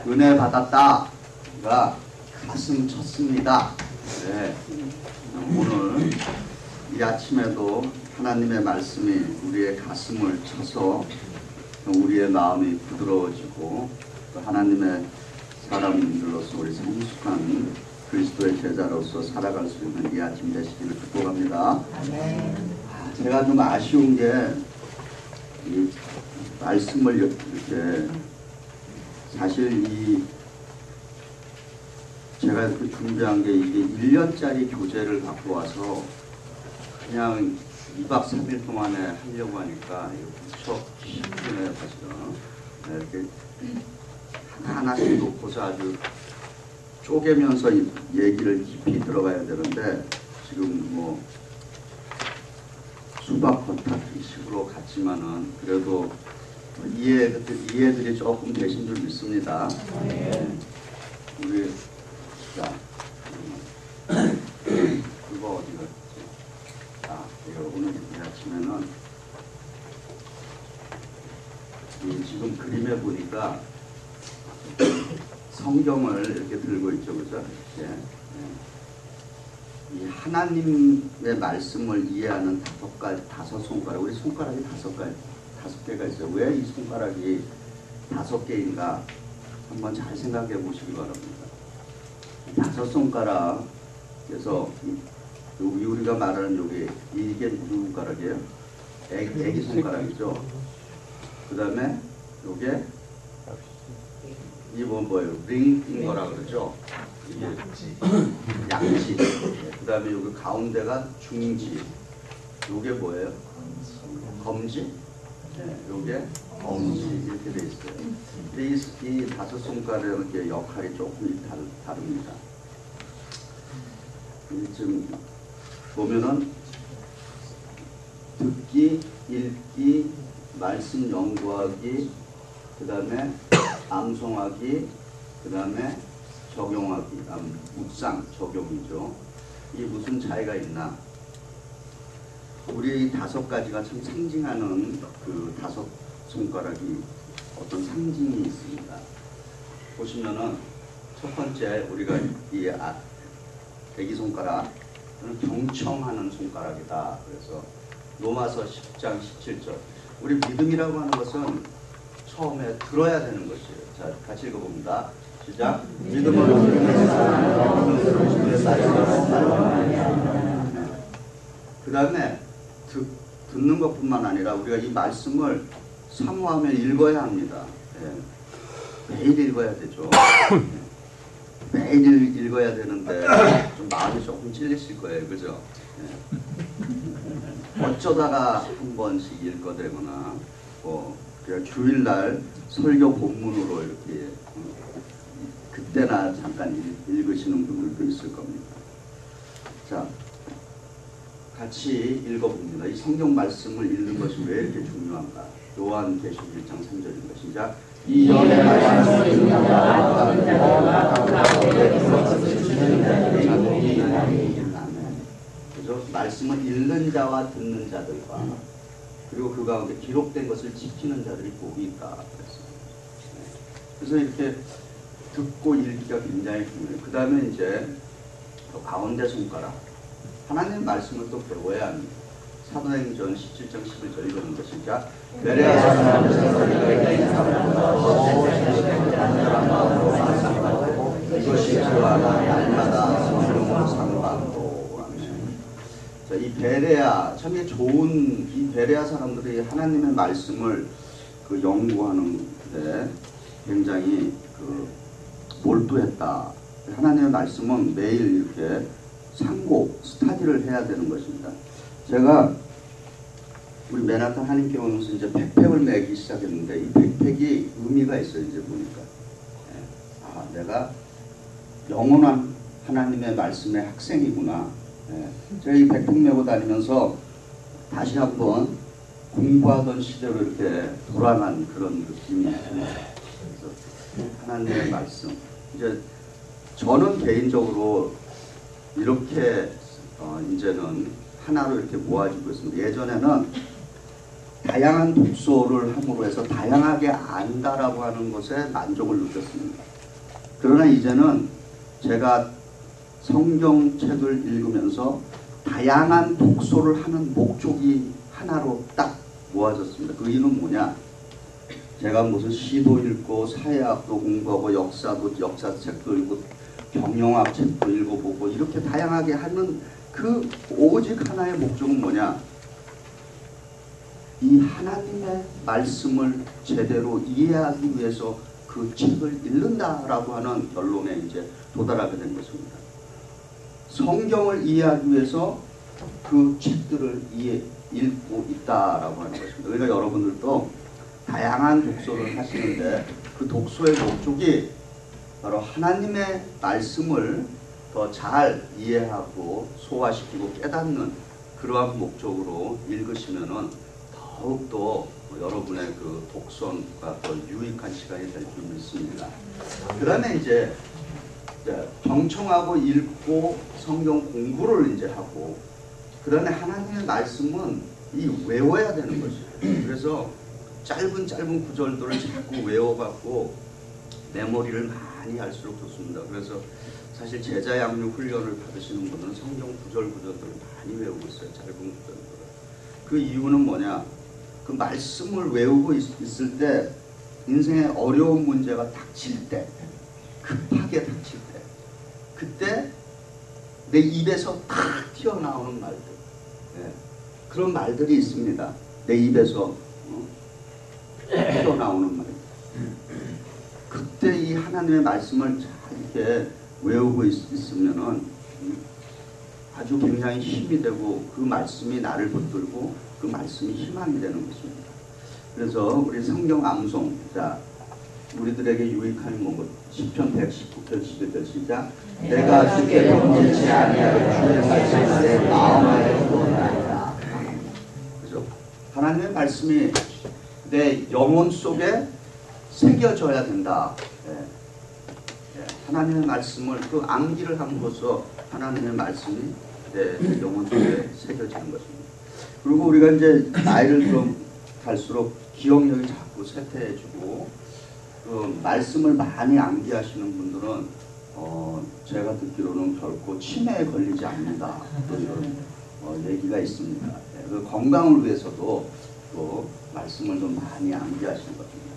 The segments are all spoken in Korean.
은혜 받았다가 가슴 쳤습니다. 네. 오늘 이 아침에도 하나님의 말씀이 우리의 가슴을 쳐서 우리의 마음이 부드러워지고 또 하나님의 사람들로서 우리 성숙한 그리스도의 제자로서 살아갈 수 있는 이 아침 되시기를 축복합니다. 제가 좀 아쉬운 게 이 말씀을 이렇게 사실 제가 그 준비한 게 이게 1년짜리 교재를 갖고 와서 그냥 2박 3일 동안에 하려고 하니까 무척 힘드네요, 사실은. 이렇게 하나씩 놓고서 아주 쪼개면서 얘기를 깊이 들어가야 되는데 지금 뭐 수박 겉핥기 식으로 갔지만은 그래도 이해들이 조금 되신 줄 믿습니다. 우리 자 그거 어디 갔지? 이거 오늘 아침에는 지금 그림에 보니까 성경을 이렇게 들고 있죠, 그죠? 이렇게. 이 하나님의 말씀을 이해하는 다섯 손가락, 우리 손가락이 다섯 개가 있어요. 왜 이 손가락이 5개인가 한번 잘 생각해 보시기 바랍니다. 5손가락, 그래서 우리가 말하는 여기 이게 무슨 손가락이에요? 애기 손가락이죠. 그 다음에 요게 이거 뭐예요? 링 핑거라 그러죠. 이게 양지. 그 다음에 여기 가운데가 중지. 요게 뭐예요? 검지. 요게 엄지 이렇게 돼 있어요. 근데 이 5손가락의 역할이 조금 다릅니다. 지금 보면은 듣기, 읽기, 말씀 연구하기, 그 다음에 암송하기, 그 다음에 적용하기, 묵상, 적용이죠. 이게 무슨 차이가 있나? 우리 5가지가 참 상징하는 그 5손가락이 어떤 상징이 있습니다. 보시면은 첫 번째 우리가 이 애기 손가락, 경청하는 손가락이다. 그래서 로마서 10장 17절. 우리 믿음이라고 하는 것은 처음에 들어야 되는 것이에요. 자, 같이 읽어봅니다. 시작. 믿음으로 그 다음에 듣는 것뿐만 아니라 우리가 이 말씀을 사모하며 읽어야 합니다. 매일 읽어야 되죠. 매일 읽어야 되는데 좀 마음이 조금 찔리실 거예요. 그죠? 어쩌다가 한 번씩 읽어대거나 그냥 주일날 설교 본문으로 이렇게 그때나 잠깐 읽으시는 분들도 있을 겁니다. 자, 같이 읽어봅니다. 이 성경 말씀을 읽는 것이 왜 이렇게 중요한가? 요한계시록 1장 3절입니다. 시작. 이 영의 말씀을 읽는 자와 그래서 말씀을 읽는 자와 듣는 자들과 그리고 그 가운데 기록된 것을 지키는 자들이 복이 있다. 그래서 이렇게 듣고 읽기가 굉장히 중요해요. 그 다음에 이제 또 가운데 손가락. 하나님 말씀을 또 배워야 합니다. 사도행전 17장 11절 읽는 것이자 베레아 사람들은 이것이 저와 날마다 성령으로 상고하고. 자, 이 베레아 참 좋은 이 베레아 사람들이 하나님의 말씀을 그 연구하는데 굉장히 몰두했다. 하나님의 말씀은 매일 이렇게 상고, 스타디를 해야 되는 것입니다. 제가 우리 맨하탄 한인교회 오면서 이제 백팩을 매기 시작했는데 이 백팩이 의미가 있어요. 이제 보니까 내가 영원한 하나님의 말씀의 학생이구나. 제가 이 백팩 메고 다니면서 다시 한번 공부하던 시대로 이렇게 돌아간 그런 느낌이 있습니다. 그래서 하나님의 말씀. 이제 저는 개인적으로 이렇게 이제는 하나로 이렇게 모아지고 있습니다. 예전에는 다양한 독서를 함으로 해서 다양하게 안다라고 하는 것에 만족을 느꼈습니다. 그러나 이제는 제가 성경책을 읽으면서 다양한 독서를 하는 목적이 하나로 딱 모아졌습니다. 그 이유는 뭐냐? 제가 무슨 시도 읽고 사회학도 공부하고 역사책도 읽고 경영학 책도 읽어보고 이렇게 다양하게 하는 그 오직 하나의 목적은 뭐냐? 이 하나님의 말씀을 제대로 이해하기 위해서 그 책을 읽는다라고 하는 결론에 이제 도달하게 된 것입니다. 성경을 이해하기 위해서 그 책들을 읽고 있다라고 하는 것입니다. 그러니까 여러분들도 다양한 독서를 하시는데 그 독서의 목적이 바로 하나님의 말씀을 더 잘 이해하고 소화시키고 깨닫는 그러한 목적으로 읽으시면은 더욱더 여러분의 그 독서가 더 유익한 시간이 될 줄 믿습니다. 그 다음에 이제 경청하고 읽고 성경 공부를 이제 하고 그 다음에 하나님의 말씀은 외워야 되는 것이에요. 그래서 짧은 구절들을 자꾸 외워갖고 메모리를 많이 할수록 좋습니다. 그래서 사실 제자 양육 훈련을 받으시는 분은 성경 구절들을 많이 외우고 있어요. 짧은 구절들을. 그 이유는 뭐냐? 그 말씀을 외우고 있을 때 인생에 어려운 문제가 닥칠 때, 급하게 닥칠 때, 그때 내 입에서 탁 튀어나오는 말들, 그런 말들이 있습니다. 내 입에서 튀어나오는 말들. 그때 이 하나님의 말씀을 잘 이렇게 외우고 있으면은 아주 굉장히 힘이 되고 그 말씀이 나를 붙들고 그 말씀이 희망이 되는 것입니다. 그래서 우리 성경 암송, 자, 우리들에게 유익한 뭐 시편 119편 11절 시작. 내가 주께 범죄치 아니하여 주의 말씀을 내 마음 안에 두었나이다. 그죠? 하나님의 말씀이 내 영혼 속에 새겨져야 된다. 하나님의 말씀을 그 암기를 함으로써 하나님의 말씀이 내 영혼 속에 새겨지는 것입니다. 그리고 우리가 이제 나이를 좀 갈수록 기억력이 자꾸 쇠퇴해지고 그 말씀을 많이 암기하시는 분들은 제가 듣기로는 결코 치매에 걸리지 않는다. 이런 얘기가 있습니다. 그 건강을 위해서도 또 말씀을 좀 많이 암기하시는 것입니다.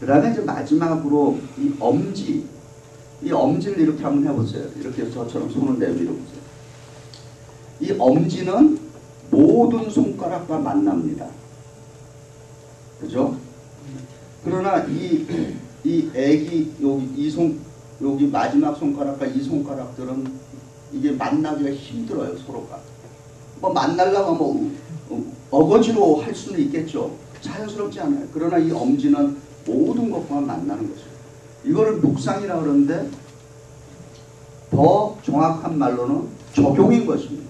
그 다음에 이제 마지막으로 이 엄지를 이렇게 한번 해보세요. 이렇게 저처럼 손을 내밀어 보세요. 이 엄지는 모든 손가락과 만납니다. 그죠? 그러나 이 애기 여기 마지막 손가락과 이 손가락들은 이게 만나기가 힘들어요, 서로가. 뭐 만나려고 뭐 어거지로 할 수는 있겠죠. 자연스럽지 않아요. 그러나 이 엄지는 모든 것과 만나는 것이에요. 이거를 묵상이라 그러는데 더 정확한 말로는 적용인 것입니다.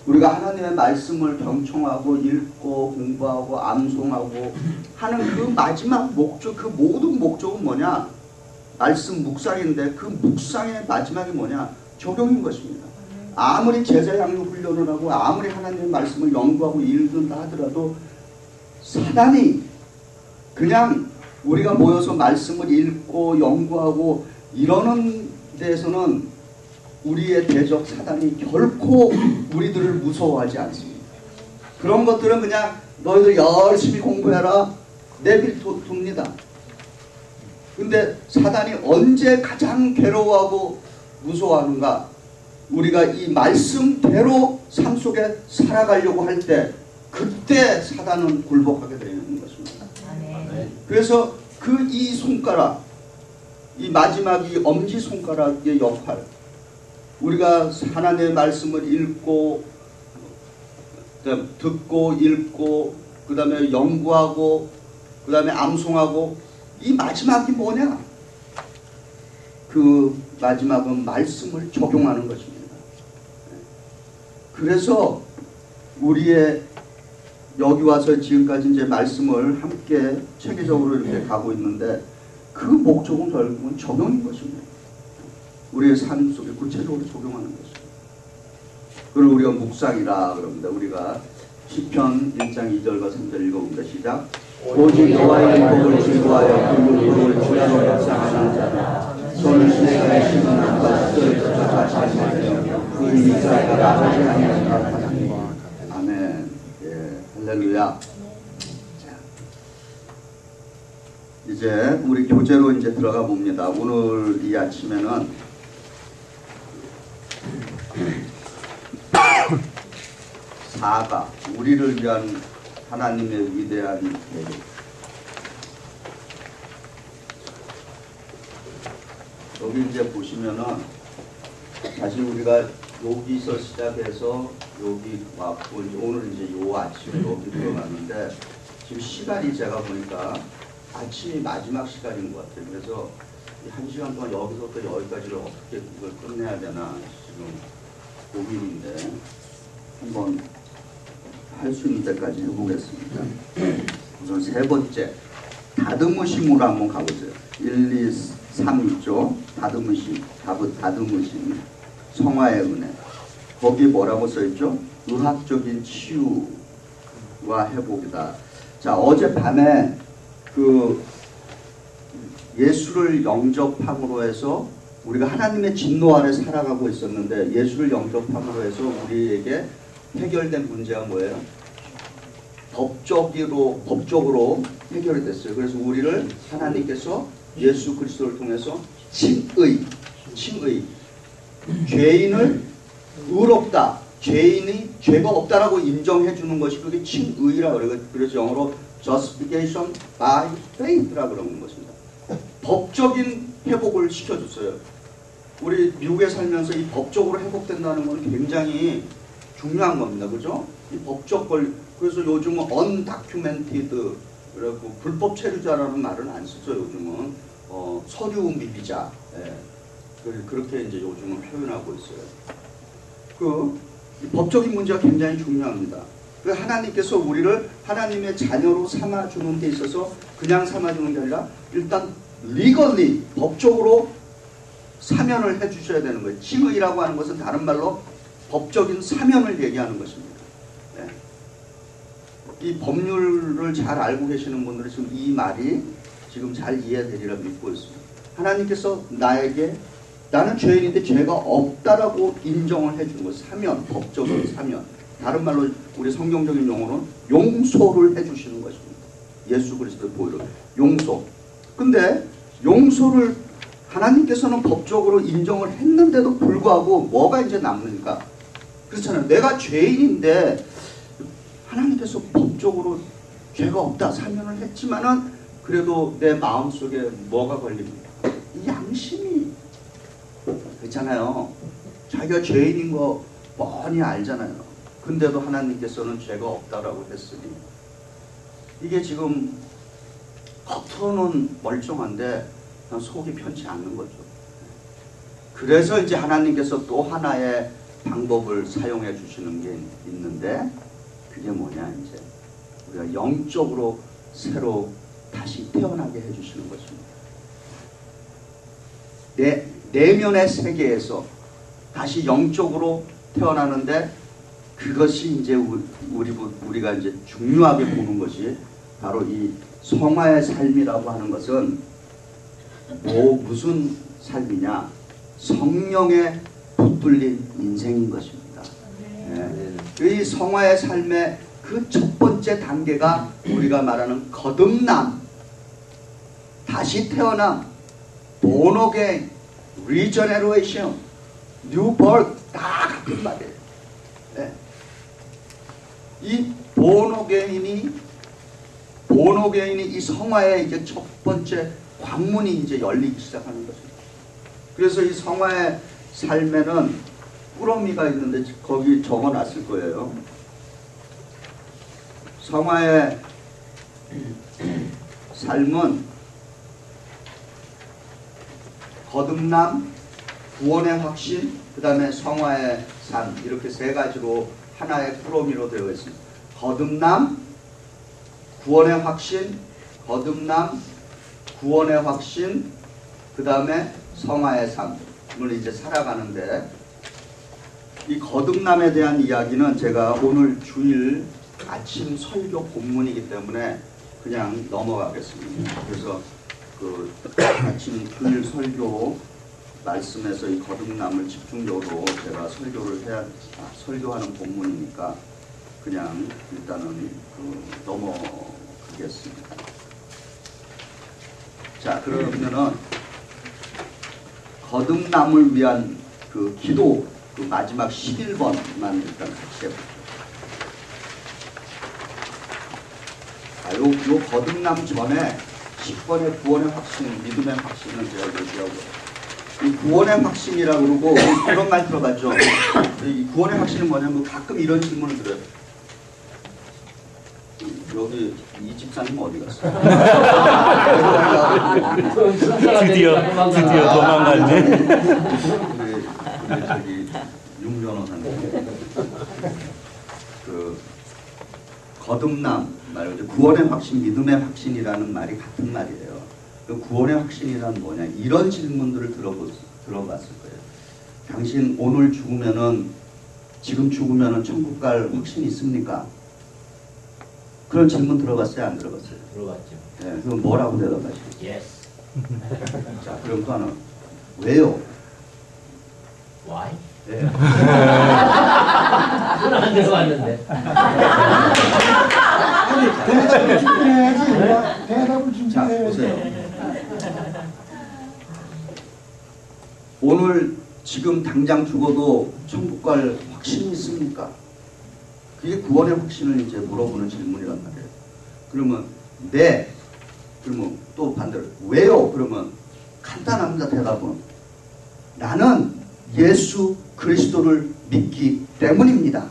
우리가 하나님의 말씀을 경청하고 읽고 공부하고 암송하고 하는 그 마지막 목적, 그 모든 목적은 뭐냐? 말씀 묵상인데 그 묵상의 마지막이 뭐냐? 적용인 것입니다. 아무리 제자 양육 훈련을 하고 아무리 하나님의 말씀을 연구하고 읽는다 하더라도 사단이 그냥 우리가 모여서 말씀을 읽고 연구하고 이러는 데에서는 우리의 대적 사단이 결코 우리들을 무서워하지 않습니다. 그런 것들은 그냥 너희들 열심히 공부해라 내비둡니다. 근데 사단이 언제 가장 괴로워하고 무서워하는가? 우리가 이 말씀대로 삶 속에 살아가려고 할 때 그때 사단은 굴복하게 되는 것입니다. 그래서 그 이 손가락, 이 마지막 이 엄지손가락의 역할, 우리가 하나님의 말씀을 읽고 듣고 읽고 그 다음에 연구하고 그 다음에 암송하고 이 마지막이 뭐냐? 그 마지막은 말씀을 적용하는 것입니다. 그래서 우리의 여기 와서 지금까지 이제 말씀을 함께 체계적으로 이렇게 가고 있는데 그 목적은 결국은 적용인 것입니다. 우리의 삶 속에 구체적으로 적용하는 것입니다. 그걸 우리가 묵상이라 그럽니다. 우리가 시편 1장 2절과 3절 읽어봅니다. 시작. 오직 여호와의 율법을 즐거워하여 그 율법을 주야로 묵상하는 자다. 손을 수레가 심은 남과 숫을 쫓아가 자신하며 그 이사가 나가지 아니하니라. 아멘. 예, 할렐루야. 자, 이제 우리 교재로 이제 들어가 봅니다. 오늘 이 아침에는 4가 우리를 위한 하나님의 위대한 계획. 여기 이제 보시면은 사실 우리가 여기서 시작해서 여기 왔고 이제 오늘 이제 요 아침에 여기 들어갔는데 지금 시간이 제가 보니까 아침이 마지막 시간인 것 같아요. 그래서 한 시간 동안 여기서부터 여기까지를 어떻게 이걸 끝내야 되나 지금 고민인데 한번 할 수 있는 데까지 해보겠습니다. 우선 세 번째, 다듬으심으로 한번 가보세요. 1, 2, 3 있죠? 다듬으심, 다듬으심, 성화의 은혜. 거기 뭐라고 써있죠? 의학적인 치유와 회복이다. 자, 어젯밤에 그 예수를 영접함으로 해서 우리가 하나님의 진노 아래 살아가고 있었는데 예수를 영접함으로 해서 우리에게 해결된 문제가 뭐예요? 법적으로 해결이 됐어요. 그래서 우리를 하나님께서 예수 그리스도를 통해서 칭의, 죄인을 의롭다, 죄인이 죄가 없다라고 인정해 주는 것이 그게 칭의라고 그래요. 그래서 영어로 justification by faith라고 그러는 것입니다. 법적인 회복을 시켜줬어요. 우리 미국에 살면서 이 법적으로 회복된다는 건 굉장히 중요한 겁니다. 그죠? 이 법적 그래서 요즘은 undocumented, 그리고 불법 체류자라는 말은 안 쓰죠. 요즘은 서류 미비자. 예. 그렇게 이제 요즘은 표현하고 있어요. 이 법적인 문제가 굉장히 중요합니다. 하나님께서 우리를 하나님의 자녀로 삼아주는 데 있어서 그냥 삼아주는 게 아니라 일단 legally, 법적으로 사면을 해주셔야 되는 거예요. 칭의라고 하는 것은 다른 말로 법적인 사면을 얘기하는 것입니다. 네. 이 법률을 잘 알고 계시는 분들은 지금 이 말이 지금 잘 이해되리라 믿고 있습니다. 하나님께서 나는 죄인인데 죄가 없다라고 인정을 해주는 것, 사면, 법적인 사면. 다른 말로 우리 성경적인 용어는 용서를 해주시는 것입니다. 예수 그리스도의 보혈로 용서. 근데 용서를 하나님께서는 법적으로 인정을 했는데도 불구하고 뭐가 이제 남는가? 그렇잖아요. 내가 죄인인데 하나님께서 법적으로 죄가 없다 사면을 했지만은 그래도 내 마음속에 뭐가 걸립니까? 이 양심이. 그렇잖아요. 자기가 죄인인 거 뻔히 알잖아요. 근데도 하나님께서는 죄가 없다라고 했으니 이게 지금 겉으로는 멀쩡한데 속이 편치 않는 거죠. 그래서 이제 하나님께서 또 하나의 방법을 사용해 주시는 게 있는데 그게 뭐냐, 이제 우리가 영적으로 새로 다시 태어나게 해 주시는 것입니다. 내면의 세계에서 다시 영적으로 태어나는데 그것이 이제 우리가 이제 중요하게 보는 것이 바로 이 성화의 삶이라고 하는 것은 무슨 삶이냐? 성령에 붙들린 인생인 것입니다. 이 성화의 삶의 그 첫 번째 단계가 우리가 말하는 거듭남, 다시 태어남, born again, regeneration, new birth, 다 같은 말이에요. 네. 이 born again이 이 성화의 이제 첫 번째 관문이 이제 열리기 시작하는 것입니다. 그래서 이 성화의 삶에는 꾸러미가 있는데 거기 적어놨을 거예요. 성화의 삶은 거듭남, 구원의 확신, 그 다음에 성화의 삶, 이렇게 세 가지로 하나의 꾸러미로 되어 있습니다. 거듭남, 구원의 확신, 거듭남, 구원의 확신, 그 다음에 성화의 삶을 이제 살아가는데, 이 거듭남에 대한 이야기는 제가 오늘 주일 아침 설교 본문이기 때문에 그냥 넘어가겠습니다. 그래서 그 아침 주일 설교 말씀에서 이 거듭남을 집중적으로 제가 설교하는 본문이니까 그냥 일단은 넘어가겠습니다. 자, 그러면은 거듭남을 위한 그 기도 그 마지막 11번만 일단 같이 해볼게요. 요 거듭남 전에 10번의 구원의 확신, 믿음의 확신을 제가 얘기하고, 이 구원의 확신이라고 그러고 그런 말 들어봤죠. 이 구원의 확신은 뭐냐면 가끔 이런 질문을 드려요. 여기 이 집사님 어디 갔어요? 드디어 도망갔네. 저기 윤 변호사님 그 거듭남 말이죠. 구원의 확신, 믿음의 확신이라는 말이 같은 말이에요. 그 구원의 확신이란 뭐냐? 이런 질문들을 들어봤을 거예요. 당신 오늘 죽으면은 지금 죽으면은 천국 갈 확신이 있습니까? 그런 질문 들어봤어요? 안 들어봤어요? 들어봤죠. 네, 그럼 뭐라고 대답하시죠? Yes. 자, 그럼 또 하나. 왜요? Why? 네. 그건 안 들어봤는데. 대답을 준비해야지. 대답을 자, 준비해야지. 보세요. 오늘 지금 당장 죽어도 천국 갈 확신이 있습니까? 그게 구원의 확신을 이제 물어보는 질문이란 말이에요. 그러면 네. 그러면 또 반대로 왜요? 그러면 간단합니다. 대답은 나는 예수 그리스도를 믿기 때문입니다.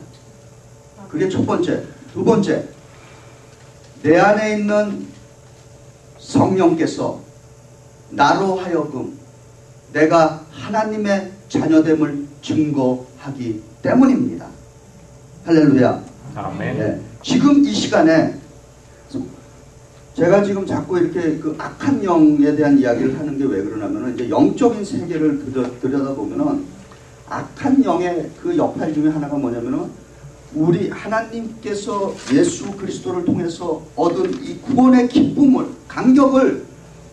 그게 첫 번째. 두 번째, 내 안에 있는 성령께서 나로 하여금 내가 하나님의 자녀됨을 증거하기 때문입니다. 할렐루야. 아멘. 네. 지금 이 시간에 제가 지금 자꾸 이렇게 그 악한 영에 대한 이야기를 하는 게 왜 그러냐면은 이제 영적인 세계를 들여다보면은 악한 영의 그 역할 중에 하나가 뭐냐면은 우리 하나님께서 예수 그리스도를 통해서 얻은 이 구원의 기쁨을, 감격을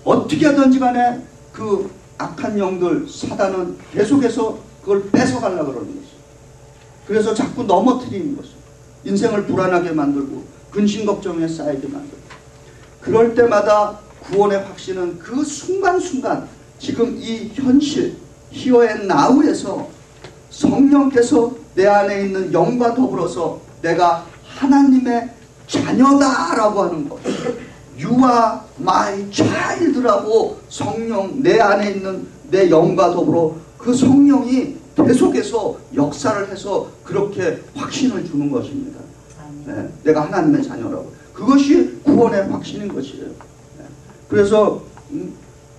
어떻게 하든지 간에 그 악한 영들, 사단은 계속해서 그걸 뺏어가려고 그러는 것이죠. 그래서 자꾸 넘어뜨리는 것이죠. 인생을 불안하게 만들고 근심 걱정에 쌓이게 만들고. 그럴 때마다 구원의 확신은 그 순간순간 지금 이 현실, here and now에서 성령께서 내 안에 있는 영과 더불어서 내가 하나님의 자녀다라고 하는 것. You are my child라고 성령, 내 안에 있는 내 영과 더불어 그 성령이 계속해서 역사를 해서 그렇게 확신을 주는 것입니다. 네, 내가 하나님의 자녀라고. 그것이 구원의 확신인 것이에요. 네. 그래서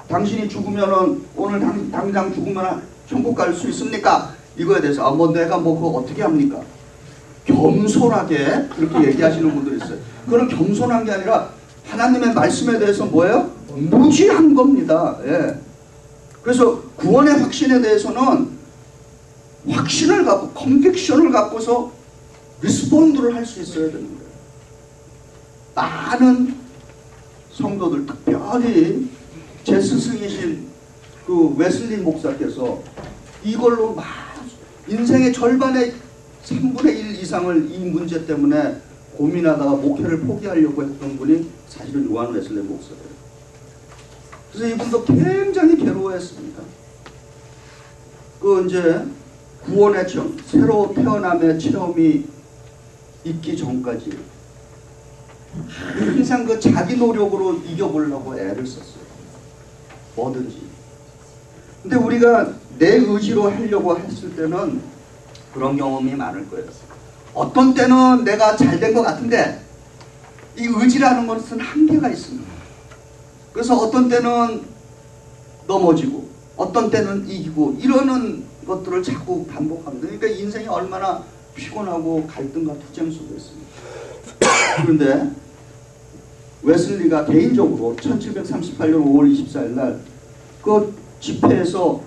당신이 죽으면은 오늘 당장 죽으면 천국 갈 수 있습니까? 이거에 대해서 내가 그거 어떻게 합니까? 겸손하게 그렇게 얘기하시는 분들이 있어요. 그건 겸손한 게 아니라 하나님의 말씀에 대해서 뭐예요? 무지한 겁니다. 예. 그래서 구원의 확신에 대해서는 확신을 갖고 컨빅션을 갖고서 리스폰드를 할 수 있어야 되는 거예요. 많은 성도들, 특별히 제 스승이신 그 웨슬리 목사께서 이걸로 막 인생의 절반의 3분의 1 이상을 이 문제 때문에 고민하다가 목회를 포기하려고 했던 분이 사실은 요한 웨슬리 목사예요. 그래서 이분도 굉장히 괴로워했습니다. 그 이제 구원의 체험, 새로 태어남의 체험이 있기 전까지 항상 그 자기 노력으로 이겨보려고 애를 썼어요. 뭐든지. 근데 우리가 내 의지로 하려고 했을 때는 그런 경험이 많을 거예요. 어떤 때는 내가 잘 된 것 같은데 이 의지라는 것은 한계가 있습니다. 그래서 어떤 때는 넘어지고 어떤 때는 이기고 이러는 것들을 자꾸 반복합니다. 그러니까 인생이 얼마나 피곤하고 갈등과 투쟁 속에 있습니다. 그런데 웨슬리가 개인적으로 1738년 5월 24일 날 그 집회에서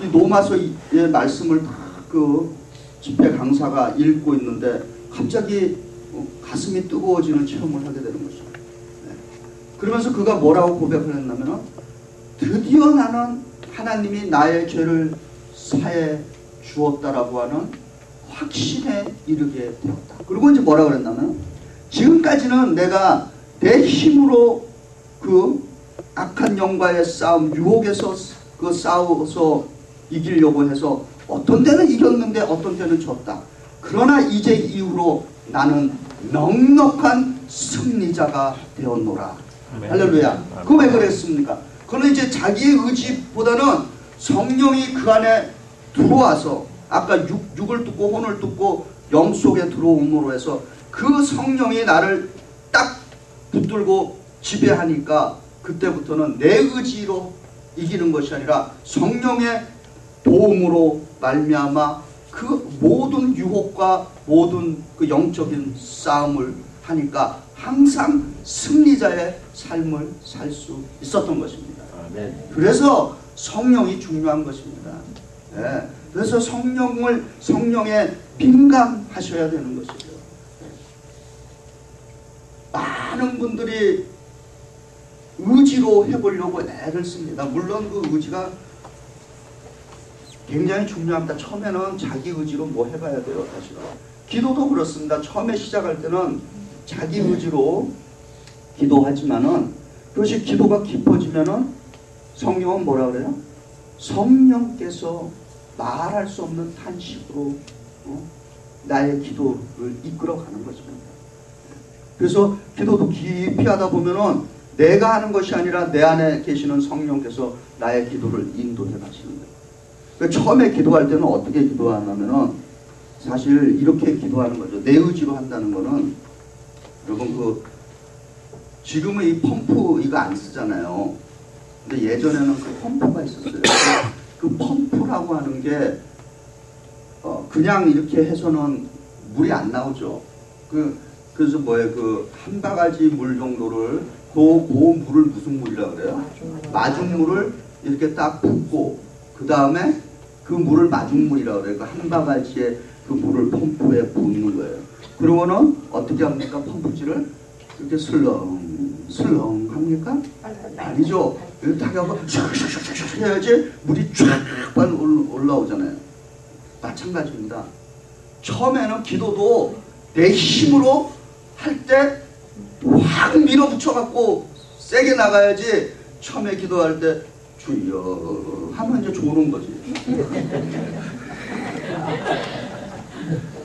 이 로마서의 말씀을 다 그 집회 강사가 읽고 있는데 갑자기 가슴이 뜨거워지는 체험을 하게 되는 것이죠. 네. 그러면서 그가 뭐라고 고백을 했냐면 드디어 나는 하나님이 나의 죄를 사해 주었다라고 하는 확신에 이르게 되었다. 그리고 이제 뭐라고 그랬냐면 지금까지는 내가 내 힘으로 그 악한 영과의 싸움, 유혹에서 그 싸워서 이기려고 해서 어떤 때는 이겼는데 어떤 때는 졌다. 그러나 이제 이후로 나는 넉넉한 승리자가 되었노라. 아멘. 할렐루야. 그 왜 그랬습니까? 그는 이제 자기의 의지보다는 성령이 그 안에 들어와서 아까 육을 뜯고 혼을 뜯고 영 속에 들어옴으로 해서 그 성령이 나를 딱 붙들고 지배하니까 그때부터는 내 의지로 이기는 것이 아니라 성령의 도움으로 말미암아 그 모든 유혹과 모든 그 영적인 싸움을 하니까 항상 승리자의 삶을 살 수 있었던 것입니다. 아멘. 그래서 성령이 중요한 것입니다. 네. 그래서 성령에 민감하셔야 되는 것이죠. 많은 분들이 의지로 해보려고 애를 씁니다. 물론 그 의지가 굉장히 중요합니다. 처음에는 자기 의지로 뭐 해봐야 돼요. 사실은 기도도 그렇습니다. 처음에 시작할 때는 자기 의지로 기도하지만은 그것이 기도가 깊어지면은 성령은 뭐라 그래요? 성령께서 말할 수 없는 탄식으로 나의 기도를 이끌어가는 것입니다. 그래서 기도도 깊이 하다 보면은 내가 하는 것이 아니라 내 안에 계시는 성령께서 나의 기도를 인도해 가시는 거예요. 그러니까 처음에 기도할 때는 어떻게 기도하냐면은 사실 이렇게 기도하는 거죠. 내 의지로 한다는 거는 여러분 그 지금은 이 펌프 이거 안 쓰잖아요. 근데 예전에는 그 펌프가 있었어요. 그 펌프라고 하는 게 그냥 이렇게 해서는 물이 안 나오죠. 그래서 뭐예요? 그 한 바가지 물 정도를 그 물을 무슨 물이라고 그래요? 마중물을 이렇게 딱 붓고 그 다음에 그 물을 마중물이라고 그래요. 그 한 바가지의 그 물을 펌프에 붓는 거예요. 그러고는 어떻게 합니까? 펌프질을 이렇게 슬렁 합니까? 아니죠. 이렇게 딱 하고 슉슉슉슉 해야지 물이 쫙 올라오잖아요. 마찬가지입니다. 처음에는 기도도 내 힘으로 할 때 확 밀어붙여갖고 세게 나가야지 처음에 기도할 때 주여 하면 이제 조는 거지.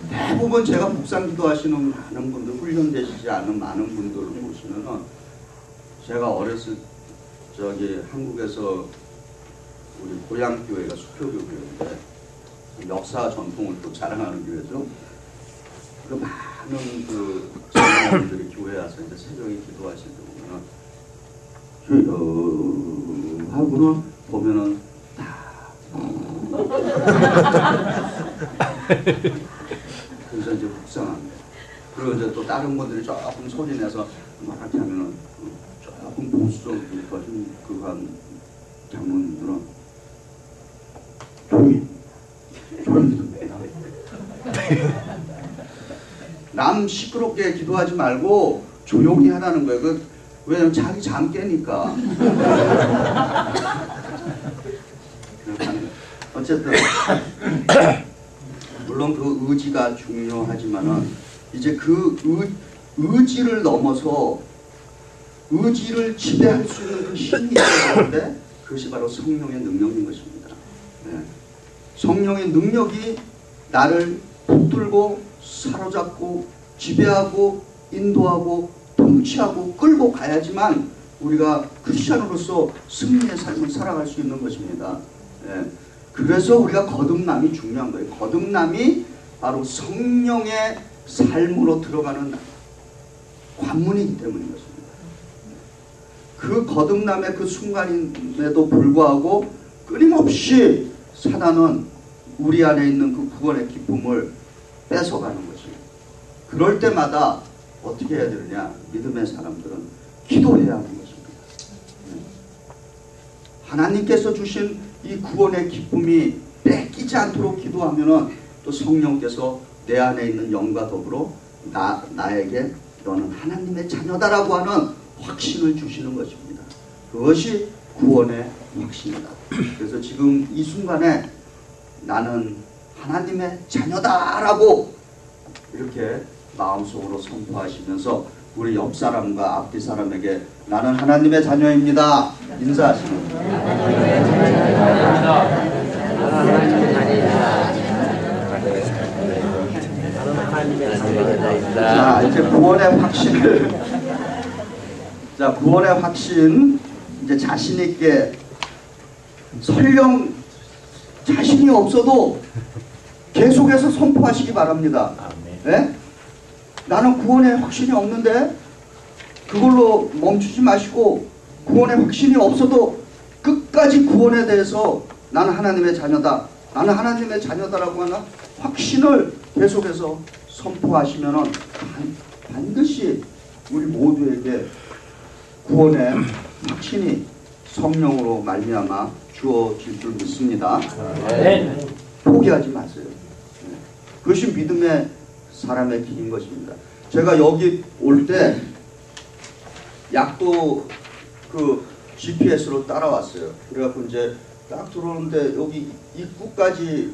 대부분 제가 묵상 기도하시는 많은 분들, 훈련되시지 않은 많은 분들을 보시면은 제가 어렸을 저기 한국에서 우리 고향 교회가 수표교회인데 역사 전통을 또 자랑하는 교회죠. 그 많은 그 장로님들이 교회 와서 이제 새벽에 기도하실 때 보면은 주여 하고는 보면은 다 그래서 이제 묵상합니다. 그리고 이제 또 다른 분들이 조금 소리 내서 말하게 하면은 조금 보수적인 그한 장로님들은 조용히 남 시끄럽게 기도하지 말고 조용히 하라는 거예요. 왜냐면 자기 잠 깨니까. 어쨌든 물론 그 의지가 중요하지만은 이제 그 의지를 넘어서 의지를 지배할 수 있는 그 힘이 있는데 그것이 바로 성령의 능력인 것입니다. 네. 성령의 능력이 나를 붙들고 사로잡고 지배하고 인도하고 통치하고 끌고 가야지만 우리가 크리스천으로서 승리의 삶을 살아갈 수 있는 것입니다. 네. 그래서 우리가 거듭남이 중요한 거예요. 거듭남이 바로 성령의 삶으로 들어가는 관문이기 때문인 것입니다. 그 거듭남의 그 순간임에도 불구하고 끊임없이 사단은 우리 안에 있는 그 구원의 기쁨을 뺏어가는 것이에요. 그럴 때마다 어떻게 해야 되느냐? 믿음의 사람들은 기도해야 하는 것입니다. 하나님께서 주신 이 구원의 기쁨이 뺏기지 않도록 기도하면은 또 성령께서 내 안에 있는 영과 더불어 나에게 너는 하나님의 자녀다라고 하는 확신을 주시는 것입니다. 그것이 구원의 확신이다. 그래서 지금 이 순간에 나는 하나님의 자녀다라고 이렇게 마음속으로 선포하시면서 우리 옆 사람과 앞뒤 사람에게 나는 하나님의 자녀입니다 인사하시는 자, 이제 구원의 확신을 자, 구원의 확신 이제 자신 있게 설령 자신이 없어도 계속해서 선포하시기 바랍니다. 네? 나는 구원의 확신이 없는데 그걸로 멈추지 마시고 구원의 확신이 없어도 끝까지 구원에 대해서 나는 하나님의 자녀다. 나는 하나님의 자녀다라고 하는 확신을 계속해서 선포하시면은 반드시 우리 모두에게 구원의 확신이 성령으로 말미암아 주어질 줄 믿습니다. 네. 포기하지 마세요. 그것이 믿음의 사람의 길인 것입니다. 제가 여기 올 때 약도 그 GPS로 따라왔어요. 그래갖고 이제 딱 들어오는데 여기 입구까지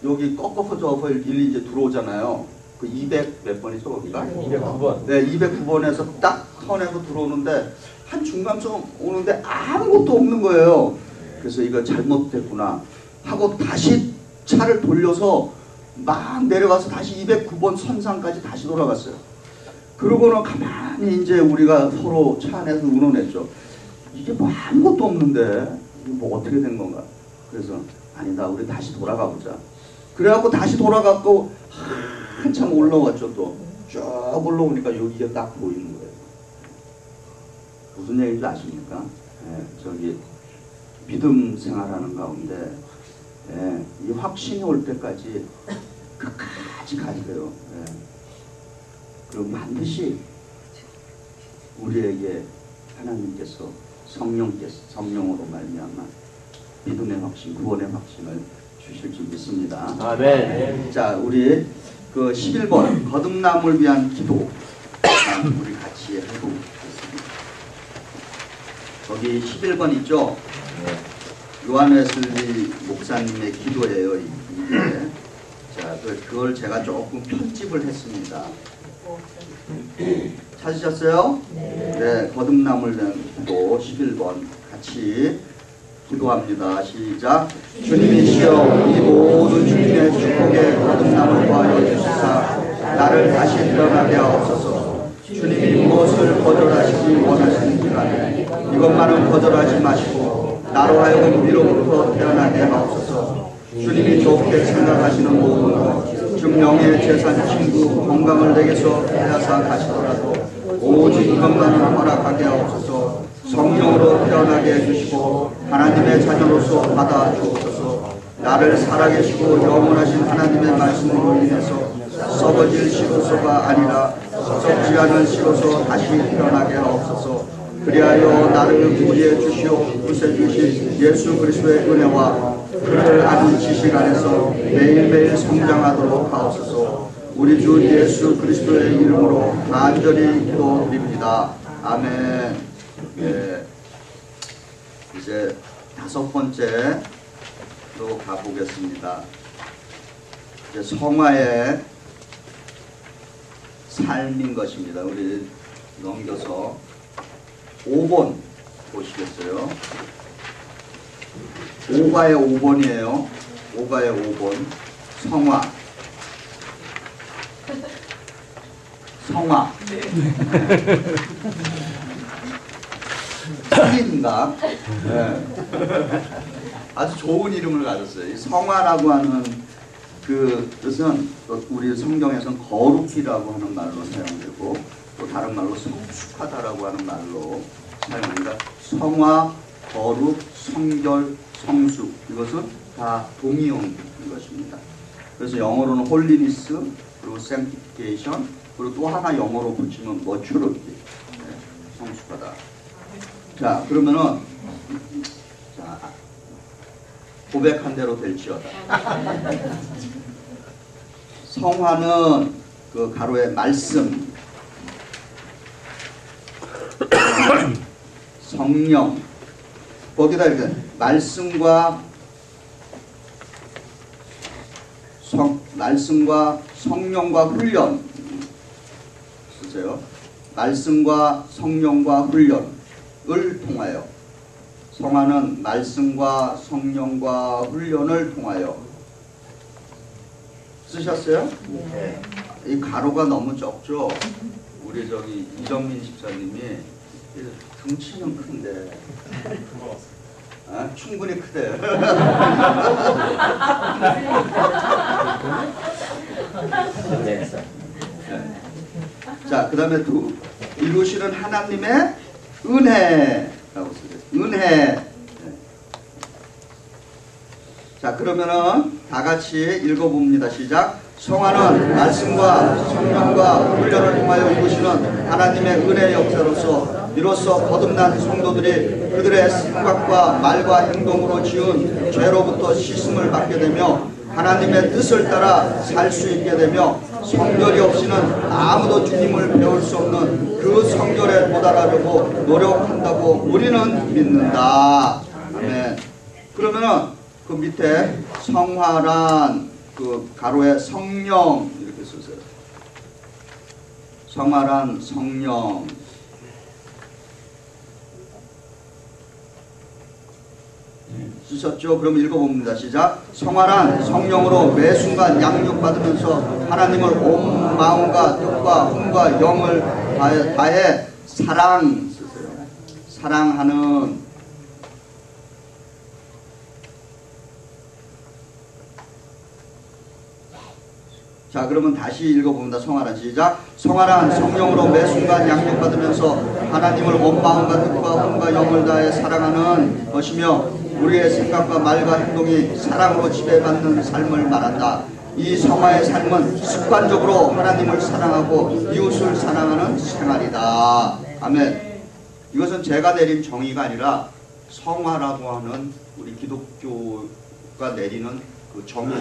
여기 꺾어서 일일이 이제 들어오잖아요. 그 200 몇 번이죠 거기가? 209번. 네, 209번에서 딱 턴해서 들어오는데 한 중간쯤 오는데 아무것도 없는 거예요. 그래서 이거 잘못됐구나 하고 다시 차를 돌려서 막 내려가서 다시 209번 선상까지 다시 돌아갔어요. 그러고는 가만히 이제 우리가 서로 차 안에서 의논했죠. 이게 뭐 아무것도 없는데 뭐 어떻게 된 건가. 그래서 아니다 우리 다시 돌아가 보자. 그래갖고 다시 돌아갔고 한참 올라왔죠. 또 쭉 올라오니까 여기가 딱 보이는 거예요. 무슨 얘기인지 아십니까? 저기 믿음 생활하는 가운데 이 확신이 올 때까지 끝까지 가세요. 그럼 반드시 우리에게 하나님께서 성령으로 말미암아 믿음의 확신, 구원의 확신을 주실 줄 믿습니다. 아멘. 자, 우리 그 11번 거듭남을 위한 기도 우리 같이 해보겠습니다. 거기 11번 있죠? 요한 웨슬리 목사님의 기도예요. 이게. 자, 그걸 제가 조금 편집을 했습니다. 찾으셨어요? 네. 거듭남을 위한 기도 11번 같이 기도합니다. 시작. 주님이시여 이 모든 주님의 축복에 거듭남을 구하여 주시사 나를 다시 태어나게 하옵소서. 주님이 무엇을 거절하시기 원하시는지 간에 이것만은 거절하지 마시고 나로 하여금 위로부터 태어나게 하옵소서. 주님이 좋게 생각하시는 모든 것, 즉 명예, 재산, 친구, 건강을 내게서 빼앗아 가시더라도 오직 이것만은 허락하게 하옵소서. 성령으로 태어나게 해주시고 하나님의 자녀로서 받아주옵소서. 나를 살아계시고 영원하신 하나님의 말씀으로 인해서 썩어질 시로서가 아니라 썩지 않은 시로서 다시 태어나게 하옵소서. 그리하여 나를 구리해 주시오 구세주신 예수 그리스도의 은혜와 그를 아는 지식 안에서 매일매일 성장하도록 하옵소서. 우리 주 예수 그리스도의 이름으로 간절히 기도드립니다. 아멘. 네. 이제 5번째로 가보겠습니다. 이제 성화의 삶인 것입니다. 우리 넘겨서 5번 보시겠어요? 5가의 5번이에요. 5가의 5번. 성화. 성화. 성인가? 네. 아주 좋은 이름을 가졌어요. 이 성화라고 하는 그 뜻은 우리 성경에서는 거룩이라고 하는 말로 사용되고 또 다른 말로 성숙하다라고 하는 말로 사용합니다. 성화, 거룩, 성결, 성숙 이것은 다 동의어인 것입니다. 그래서 영어로는 홀리니스 그리고 sanctification 그리고 또 하나 영어로 붙이면 maturity 성숙하다. 자, 그러면은 자, 고백한 대로 될지어다. 성화는 그 가로의 말씀, 성령, 거기다 이렇게 말씀과 성령과 훈련 쓰세요. 말씀과 성령과 훈련을 통하여, 성화는 말씀과 성령과 훈련을 통하여 쓰셨어요? 네. 이 가로가 너무 적죠? 우리 저기 이정민 집사님이 등치는 큰데 아, 충분히 크대. 네. 자, 그 다음에 이루시는 하나님의 은혜라고 쓰죠. 은혜. 네. 자, 그러면은 다 같이 읽어봅니다. 시작. 성화는 말씀과 성령과 훈련을 통하여 이루시는 하나님의 은혜의 역사로서 이로써 거듭난 성도들이 그들의 생각과 말과 행동으로 지은 죄로부터 씻음을 받게 되며 하나님의 뜻을 따라 살 수 있게 되며 성결이 없이는 아무도 주님을 배울 수 없는 그 성결에 도달하려고 노력한다고 우리는 믿는다. 아멘. 그러면은 그 밑에 성화란 그 가로에 성령 이렇게 쓰세요. 성화란 성령. 쓰셨죠? 그럼 읽어봅니다. 시작. 성화란 성령으로 매 순간 양육받으면서 하나님을 온 마음과 뜻과 힘과 영을 다해 사랑 쓰세요. 사랑하는. 자, 그러면 다시 읽어봅니다. 성화란 시작. 성화란 성령으로 매 순간 양육받으면서 하나님을 온 마음과 뜻과 힘과 영을 다해 사랑하는 것이며 우리의 생각과 말과 행동이 사랑으로 지배받는 삶을 말한다. 이 성화의 삶은 습관적으로 하나님을 사랑하고 이웃을 사랑하는 생활이다. 아멘. 이것은 제가 내린 정의가 아니라 성화라고 하는 우리 기독교가 내리는 그 정의,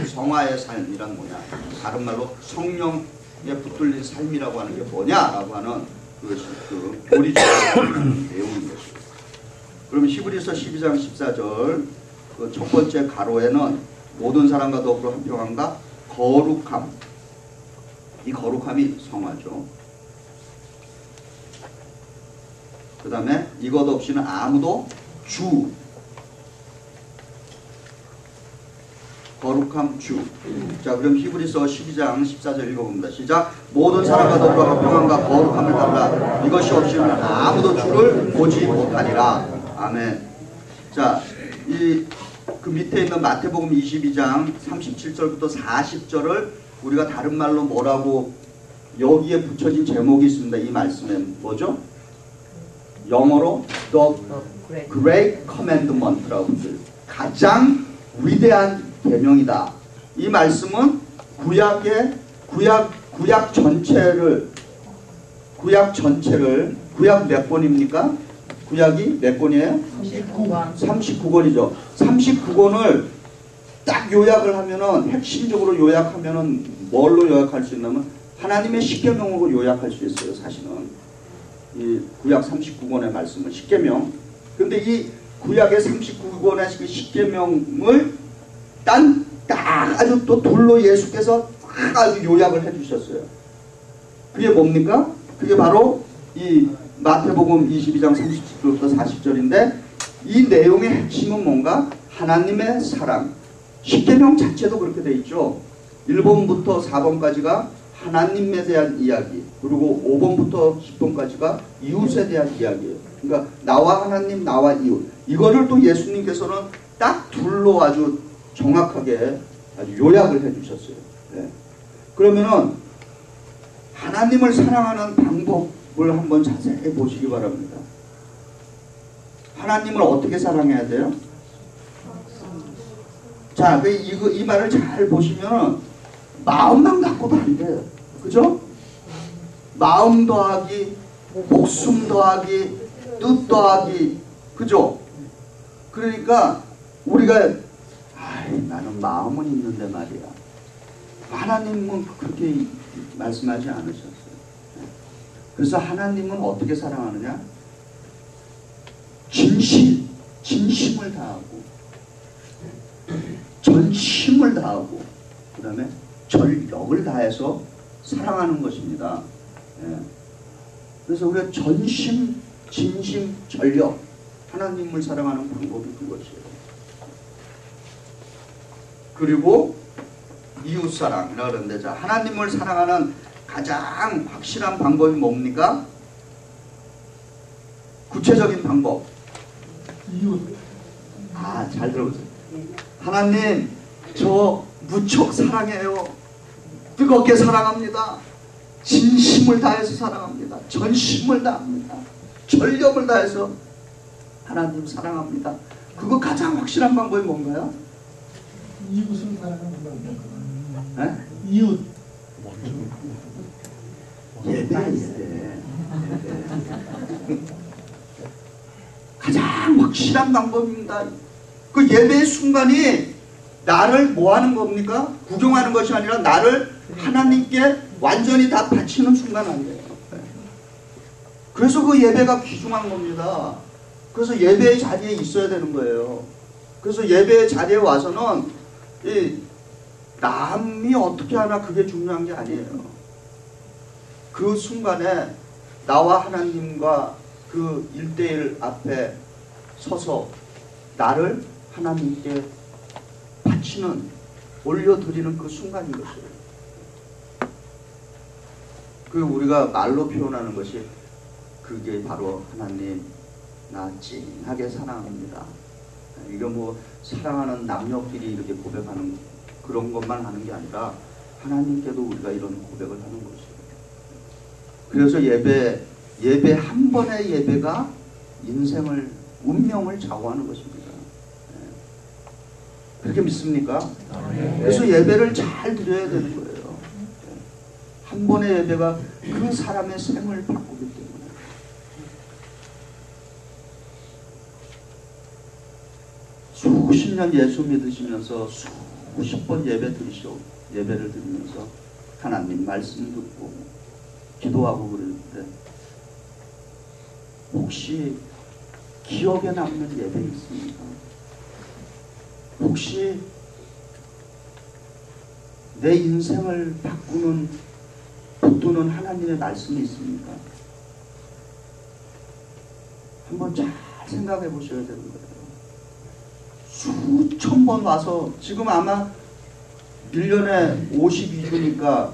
성화의 삶이란 뭐냐, 다른 말로 성령에 붙들린 삶이라고 하는 게 뭐냐라고 하는 그것이 그 교리적인 내용인 것이고. 그러면 히브리서 12장 14절 그 첫 번째 가로에는 모든 사람과 더불어 한평함과 거룩함, 이 거룩함이 성화죠. 그 다음에 이것 없이는 아무도 주, 거룩함 주. 자, 그럼 히브리서 12장 14절 읽어봅니다. 시작. 모든 사람과 더불어 평안과 거룩함을 달라 이것이 없이는 아무도 주를 보지 못하리라. 아멘. 자, 그 밑에 있는 마태복음 22장 37절부터 40절을 우리가 다른 말로 뭐라고 여기에 붙여진 제목이 있습니다. 이 말씀에 뭐죠? 영어로 The Great Commandment라고 가장 위대한 계명이다. 이 말씀은 구약 몇 권입니까? 구약이 몇 권이에요? 39권이죠. 39권을 딱 요약을 하면은, 핵심적으로 요약하면은 뭘로 요약할 수 있냐면 하나님의 십계명으로 요약할 수 있어요. 사실은 이 구약 39권의 말씀은 십계명. 근데 이 구약의 39권의 그 십계명을 딱 아주 또 둘로 예수께서 딱 아주 요약을 해주셨어요. 그게 뭡니까? 그게 바로 이 마태복음 22장 37절부터 40절인데 이 내용의 핵심은 뭔가? 하나님의 사랑. 십계명 자체도 그렇게 돼 있죠. 1번부터 4번까지가 하나님에 대한 이야기, 그리고 5번부터 10번까지가 이웃에 대한 이야기예요. 그러니까 나와 하나님, 나와 이웃. 이거를 또 예수님께서는 딱 둘로 아주 정확하게 아주 요약을 해주셨어요. 네. 그러면은 하나님을 사랑하는 방법을 한번 자세히 보시기 바랍니다. 하나님을 어떻게 사랑해야 돼요? 자, 이 말을 잘 보시면 마음만 갖고도 안 돼요. 그죠? 마음 더하기, 목숨 더하기, 뜻 더하기, 그죠? 그러니까 우리가 나는 마음은 있는데 말이야. 하나님은 그렇게 말씀하지 않으셨어요. 그래서 하나님은 어떻게 사랑하느냐? 진심을 다하고 전심을 다하고 그 다음에 전력을 다해서 사랑하는 것입니다. 예. 그래서 우리가 전심, 진심, 전력 하나님을 사랑하는 방법이 그것이에요. 그리고 이웃사랑이라 그러는데, 자, 하나님을 사랑하는 가장 확실한 방법이 뭡니까? 구체적인 방법. 이웃. 잘 들어보세요. 하나님, 저 무척 사랑해요. 뜨겁게 사랑합니다. 진심을 다해서 사랑합니다. 전심을 다합니다. 전력을 다해서 하나님 사랑합니다. 그거 가장 확실한 방법이 뭔가요? 이웃을 사랑하는 방법. 네? 이웃. 예배. 가장 확실한 방법입니다. 그 예배의 순간이 나를 뭐 하는 겁니까? 구경하는 것이 아니라 나를 하나님께 완전히 다 바치는 순간 아니에요. 그래서 그 예배가 귀중한 겁니다. 그래서 예배의 자리에 있어야 되는 거예요. 그래서 예배의 자리에 와서는 이 남이 어떻게 하나 그게 중요한 게 아니에요. 그 순간에 나와 하나님과 그 1대1 앞에 서서 나를 하나님께 바치는, 올려드리는 그 순간인 것이에요. 그 우리가 말로 표현하는 것이 그게 바로 하나님 나 찡하게 사랑합니다. 이거 뭐 사랑하는 남녀끼리 이렇게 고백하는 그런 것만 하는 게 아니라 하나님께도 우리가 이런 고백을 하는 것이에요. 그래서 예배 한 번의 예배가 인생을, 운명을 좌우하는 것입니다. 그렇게 믿습니까? 그래서 예배를 잘 드려야 되는 거예요. 한 번의 예배가 그 사람의 생을 바꾸기 때문에. 수십 년 예수 믿으시면서 수십 번 예배를 드리면서 하나님 말씀 듣고 기도하고 그러는데 혹시 기억에 남는 예배 있습니까? 혹시 내 인생을 바꾸는, 붙드는 하나님의 말씀이 있습니까? 한번 잘 생각해 보셔야 되는 거예요. 수천 번 와서 지금 아마 1년에 52주니까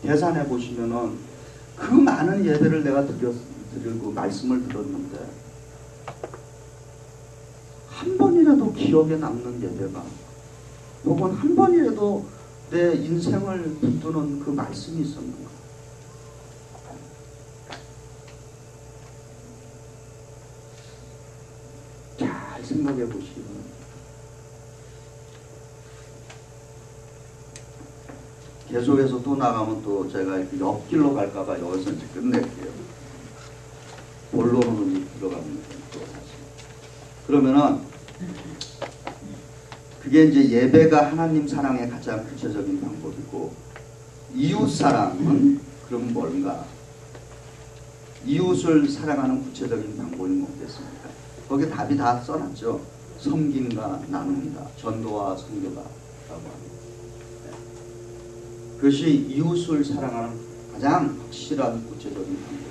계산해 보시면은 그 많은 예배를 내가 드리고 말씀을 들었는데 한 번이라도 기억에 남는 예배가, 혹은 한 번이라도 내 인생을 붙드는 그 말씀이 있었는가? 잘 생각해 보시기 바랍니다. 계속해서 또 나가면 또 제가 이렇게 옆길로 갈까봐 여기서 이제 끝낼게요. 본론으로 들어갑니다. 또 다시. 그러면은 그게 이제 예배가 하나님 사랑의 가장 구체적인 방법이고, 이웃 사랑은 그럼 뭔가? 이웃을 사랑하는 구체적인 방법이 뭐겠습니까? 거기에 답이 다 써놨죠. 섬김과 나눔이다. 전도와 선교다라고 합니다. 그것이 이웃을 사랑하는 가장 확실한 구체적인 방법입니다.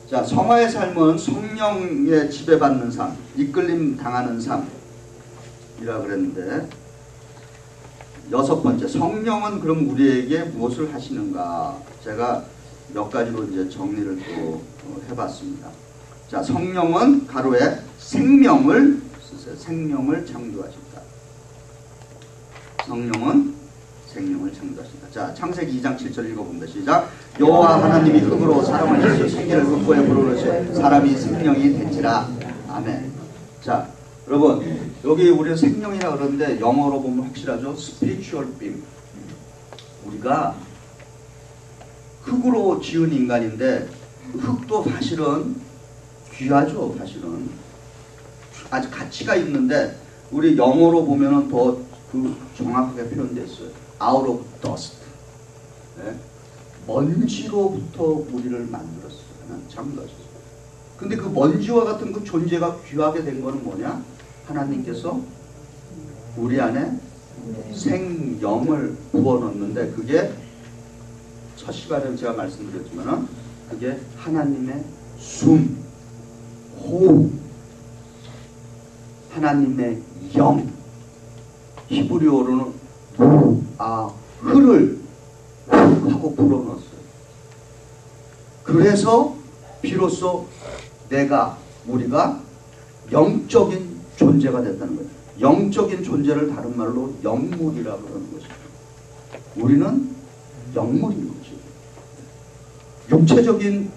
자, 성화의 삶은 성령에 지배받는 삶, 이끌림 당하는 삶이라 그랬는데, 6번째, 성령은 그럼 우리에게 무엇을 하시는가? 제가 몇 가지로 이제 정리를 또 해봤습니다. 자, 성령은 가로에 생명을 쓰세요. 생명을 창조하신다. 성령은 생명을 창조하신다. 자, 창세기 2장 7절 읽어봅니다. 시작. 여호와 하나님이 흙으로 사람을 지으시고 생기를 흙보에 불어넣으시고 사람이 생명이 된지라. 아멘. 자, 여러분, 여기 우리는 생명이라 그러는데 영어로 보면 확실하죠. spiritual being. 우리가 흙으로 지은 인간인데, 흙도 사실은 귀하죠. 사실은 아주 가치가 있는데, 우리 영어로 보면은 더 그 정확하게 표현됐어요. out of dust. 예? 먼지로부터 우리를 만들었어요. 참으셨어요. 근데 그 먼지와 같은 그 존재가 귀하게 된 거는 뭐냐? 하나님께서 우리 안에 생명을 부어넣는데, 그게 첫 시간에 제가 말씀드렸지만은 그게 하나님의 숨, 호흡, 하나님의 영, 히브리어로는 흐를 하고 불어넣었어요. 그래서 비로소 우리가 영적인 존재가 됐다는 거예요. 영적인 존재를 다른 말로 영물이라고 그러는 것이죠. 우리는 영물인 거죠. 육체적인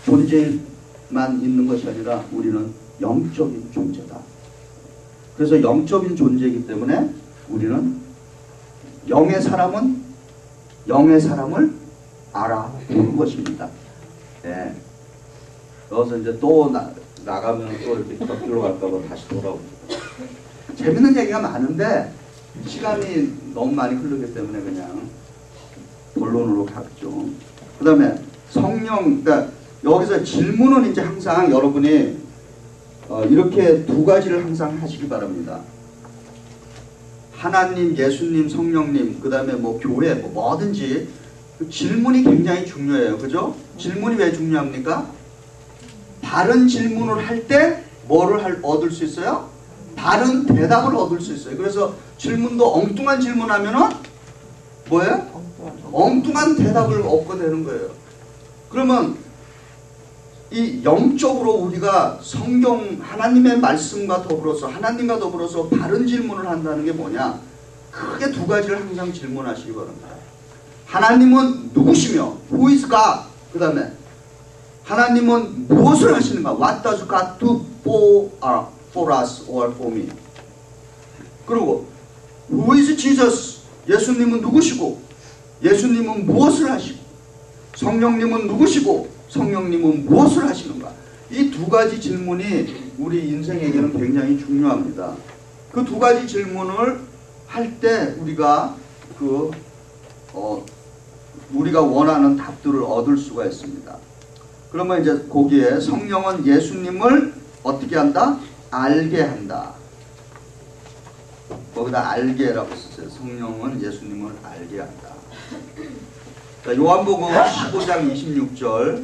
존재만 있는 것이 아니라 우리는 영적인 존재다. 그래서 영적인 존재이기 때문에 우리는 영의 사람을 알아보는 것입니다. 예. 여기서 이제 또 나가면 또 이렇게 격길로 갈까봐 다시 돌아옵니다. 재밌는 얘기가 많은데 시간이 너무 많이 흐르기 때문에 그냥 본론으로 갔죠. 그 다음에 성령, 그러니까 여기서 질문은 이제 항상 여러분이 이렇게 두 가지를 항상 하시기 바랍니다. 하나님, 예수님, 성령님, 그 다음에 뭐 교회, 뭐든지 그 질문이 굉장히 중요해요. 그죠? 질문이 왜 중요합니까? 다른 질문을 할 때 뭐를 얻을 수 있어요? 다른 대답을 얻을 수 있어요. 그래서 질문도 엉뚱한 질문하면은 뭐예요? 엉뚱한 대답을 얻게 되는 거예요. 그러면 이 영적으로 우리가 성경 하나님의 말씀과 더불어서 하나님과 더불어서 바른 질문을 한다는 게 뭐냐? 크게 두 가지를 항상 질문하시기 바랍니다. 하나님은 누구시며? Who is God? 그 다음에 하나님은 무엇을 하시는가? What does God do for us or for me? 그리고 Who is Jesus? 예수님은 누구시고 예수님은 무엇을 하시고 성령님은 누구시고 성령님은 무엇을 하시는가? 이 두 가지 질문이 우리 인생에게는 굉장히 중요합니다. 그 두 가지 질문을 할 때 우리가 우리가 원하는 답들을 얻을 수가 있습니다. 그러면 이제 거기에 성령은 예수님을 어떻게 한다? 알게 한다. 거기다 알게라고 썼어요. 성령은 예수님을 알게 한다. 자, 요한복음 15장 26절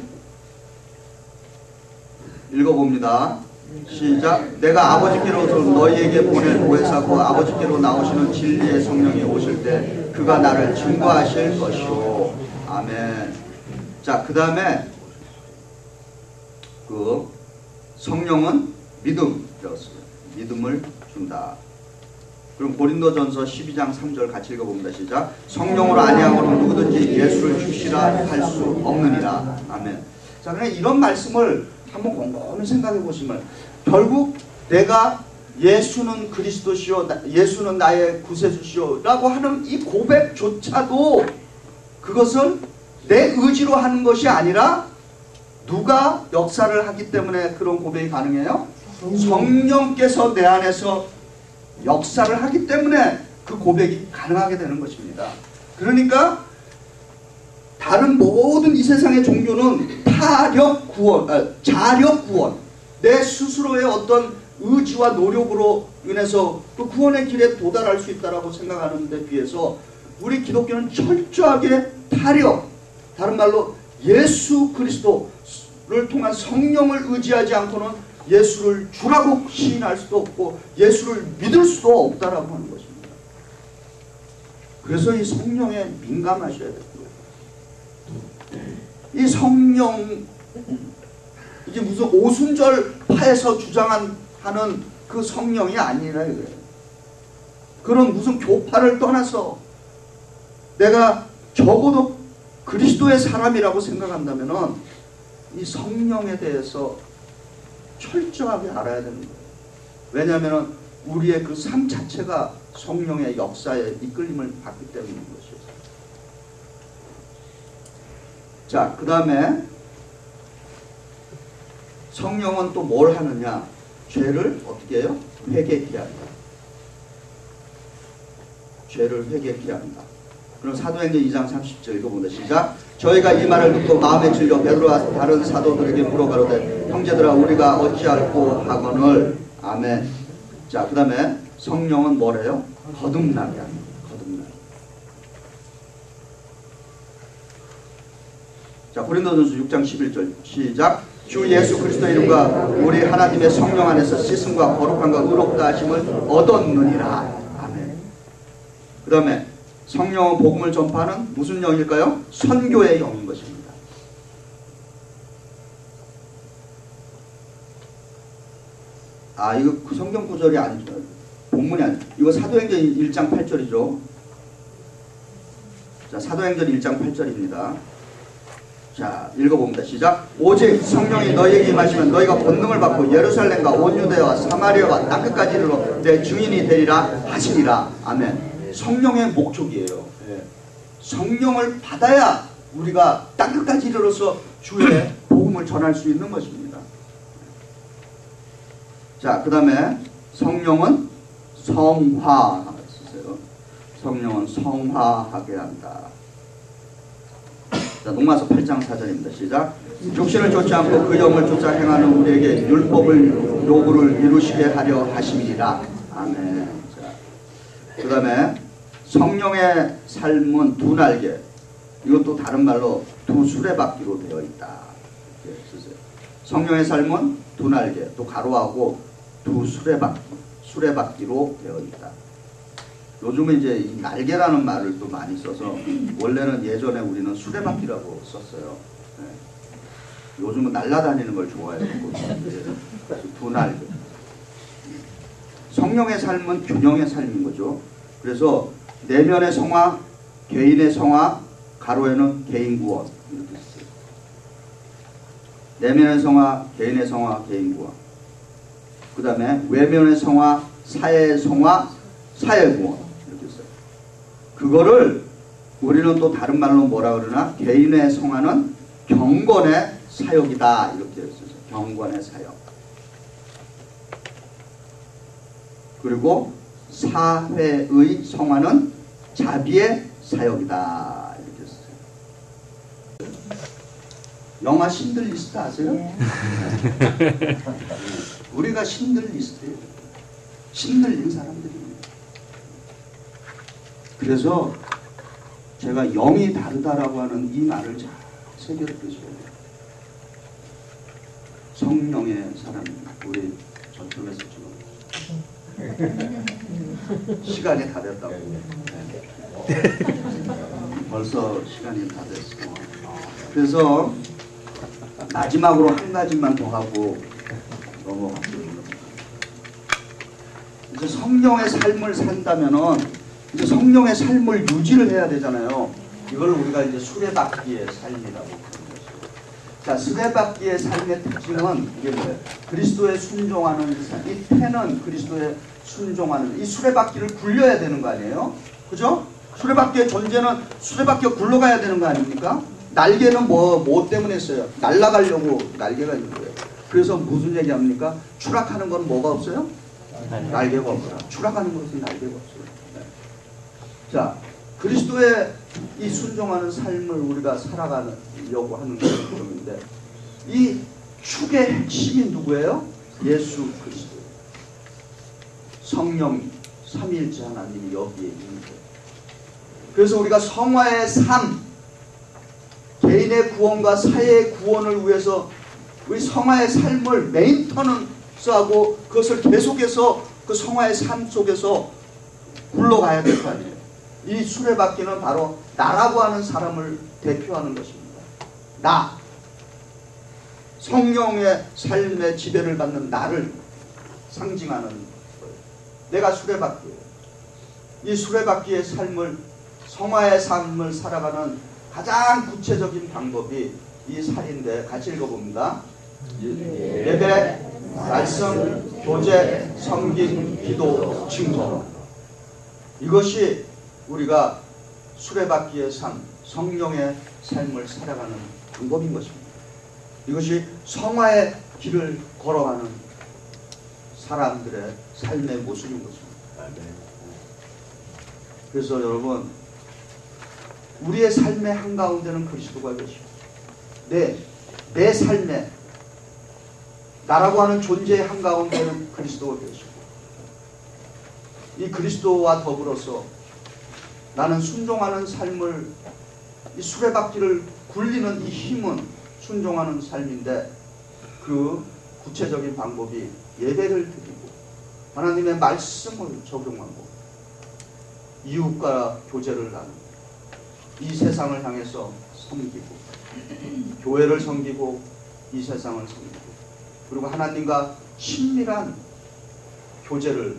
읽어봅니다. 시작. 내가 아버지께로서 너희에게 보낸 보혜사고 아버지께로 나오시는 진리의 성령이 오실 때 그가 나를 증거하실 것이오. 아멘. 자, 그 다음에 그 성령은 믿음이었습니다. 믿음을 준다. 그럼 고린도전서 12장 3절 같이 읽어봅니다. 시작. 성령으로 아니하고는 누구든지 예수를 주시라 할 수 없느니라. 아멘. 자, 그냥 이런 말씀을 한번 곰곰이 생각해 보시면 결국 내가 예수는 그리스도시요, 예수는 나의 구세주시요 라고 하는 이 고백조차도 그것은 내 의지로 하는 것이 아니라 누가 역사를 하기 때문에 그런 고백이 가능해요? 성령께서 내 안에서 역사를 하기 때문에 그 고백이 가능하게 되는 것입니다. 그러니까 다른 모든 이 세상의 종교는 자력 구원, 내 스스로의 어떤 의지와 노력으로 인해서 그 구원의 길에 도달할 수 있다라고 생각하는 데 비해서 우리 기독교는 철저하게 타력, 다른 말로 예수 그리스도를 통한 성령을 의지하지 않고는 예수를 주라고 시인할 수도 없고 예수를 믿을 수도 없다라고 하는 것입니다. 그래서 이 성령에 민감하셔야 됩니다. 이 성령, 이게 무슨 오순절파에서 주장하는 그 성령이 아니라 이거예요. 그런 무슨 교파를 떠나서 내가 적어도 그리스도의 사람이라고 생각한다면은 이 성령에 대해서 철저하게 알아야 되는 거예요. 왜냐하면 우리의 그 삶 자체가 성령의 역사에 이끌림을 받기 때문인 것이죠. 자, 그 다음에 성령은 또 뭘 하느냐? 죄를 어떻게 해요? 회개케 한다. 죄를 회개케 한다. 그럼 사도행전 2장 30절 읽어봅니다. 시작. 저희가 이 말을 듣고 마음에 질려 베드로와 다른 사도들에게 물어가로되 형제들아 우리가 어찌할꼬 하거늘. 아멘. 자, 그 다음에 성령은 뭐래요? 거듭나게 합니다. 거듭나게. 자, 고린도전서 6장 11절 시작. 주 예수 그리스도의 이름과 우리 하나님의 성령 안에서 씻음과 거룩함과 의롭다 하심을 얻었느니라. 아멘. 그 다음에 성령은 복음을 전파하는 무슨 영일까요? 선교의 영인 것입니다. 아, 이거 그 성경 구절이 아니죠. 본문이 아니죠. 이거 사도행전 1장 8절이죠. 자, 사도행전 1장 8절입니다. 자, 읽어봅니다. 시작. 오직 성령이 너희에게 임하시면 너희가 권능을 받고 예루살렘과 온 유대와 사마리아와 땅끝까지 이르러 내 증인이 되리라 하시니라. 아멘. 성령의 목적이에요. 성령을 받아야 우리가 땅끝까지 이르러서 주의 복음을 전할 수 있는 것입니다. 자, 그 다음에 성령은 성화. 성령은 성화하게 한다. 자, 로마서 8장 4절입니다. 시작. 육신을 쫓지 않고 그 영을 쫓아 행하는 우리에게 율법을 요구를 이루시게 하려 하심이라. 아멘. 자, 그 다음에 성령의 삶은 두 날개. 이것도 다른 말로 두 수레바퀴로 되어 있다. 성령의 삶은 두 날개, 또 가로하고 두 수레바퀴로 되어 있다. 요즘은 이제 이 날개라는 말을 또 많이 써서 원래는 예전에 우리는 수레바퀴라고 썼어요. 네. 요즘은 날아다니는 걸 좋아해요. 두 날개. 성령의 삶은 균형의 삶인 거죠. 그래서 내면의 성화, 개인의 성화, 가로에는 개인 구원 이렇게 있어요. 내면의 성화, 개인의 성화, 개인 구원. 그 다음에 외면의 성화, 사회의 성화, 사회 구원 이렇게 있어요. 그거를 우리는 또 다른 말로 뭐라 그러나 개인의 성화는 경건의 사역이다 이렇게 했어요. 경건의 사역. 그리고 사회의 성화는 자비의 사역이다 이렇게 했어요. 영화 신들리스트 아세요? 네. 우리가 신들리스트예요. 신들린 사람들입니다. 그래서 제가 영이 다르다라고 하는 이 말을 잘 새겨드리셔야 돼요. 성령의 사람입니다. 우리 저쪽에서 지금 시간이 다 됐다고. 네. 벌써 시간이 다 됐어. 그래서 마지막으로 한 가지만 더 하고 넘어가겠습니다. 이제 성령의 삶을 산다면은 이제 성령의 삶을 유지를 해야 되잖아요. 이걸 우리가 이제 수레바퀴의 삶이라고 하는 것이죠. 자, 수레바퀴의 삶의 특징은 이게 뭐예요? 그리스도에 순종하는 삶. 이 패는 그리스도에 순종하는, 이 수레바퀴를 굴려야 되는 거 아니에요? 그죠? 수레바퀴의 존재는 수레바퀴가 굴러가야 되는 거 아닙니까? 날개는 뭐 때문에 써요? 날아가려고 날개가 있는 거예요. 그래서 무슨 얘기합니까? 추락하는 건 뭐가 없어요? 날개가 없어요. 추락하는 것은 날개가 없어요. 네. 자, 그리스도의 이 순종하는 삶을 우리가 살아가려고 하는 것인데, 이 축의 핵심이 누구예요? 예수 그리스도. 성령 삼위일체 하나님이 여기에 있는 거예요. 그래서 우리가 성화의 삶, 개인의 구원과 사회의 구원을 위해서 우리 성화의 삶을 메인터넌스하고 그것을 계속해서 그 성화의 삶 속에서 굴러가야 될 거 아니에요. 이 수레바퀴는 바로 나라고 하는 사람을 대표하는 것입니다. 나. 성령의 삶의 지배를 받는 나를 상징하는 거예요. 내가 수레바퀴예요. 이 수레바퀴의 삶을, 성화의 삶을 살아가는 가장 구체적인 방법이 이 살인데 같이 읽어봅니다. 예배, 말씀, 교제, 섬김, 기도, 증거. 이것이 우리가 수레바퀴의 삶, 성령의 삶을 살아가는 방법인 것입니다. 이것이 성화의 길을 걸어가는 사람들의 삶의 모습인 것입니다. 그래서 여러분, 우리의 삶의 한가운데는 그리스도가 계시고 내 삶에 나라고 하는 존재의 한가운데는 그리스도가 계시고 이 그리스도와 더불어서 나는 순종하는 삶을 이 수레바퀴를 굴리는 이 힘은 순종하는 삶인데 그 구체적인 방법이 예배를 드리고 하나님의 말씀을 적용하고 이웃과 교제를 나누고 이 세상을 향해서 섬기고 교회를 섬기고 이 세상을 섬기고 그리고 하나님과 친밀한 교제를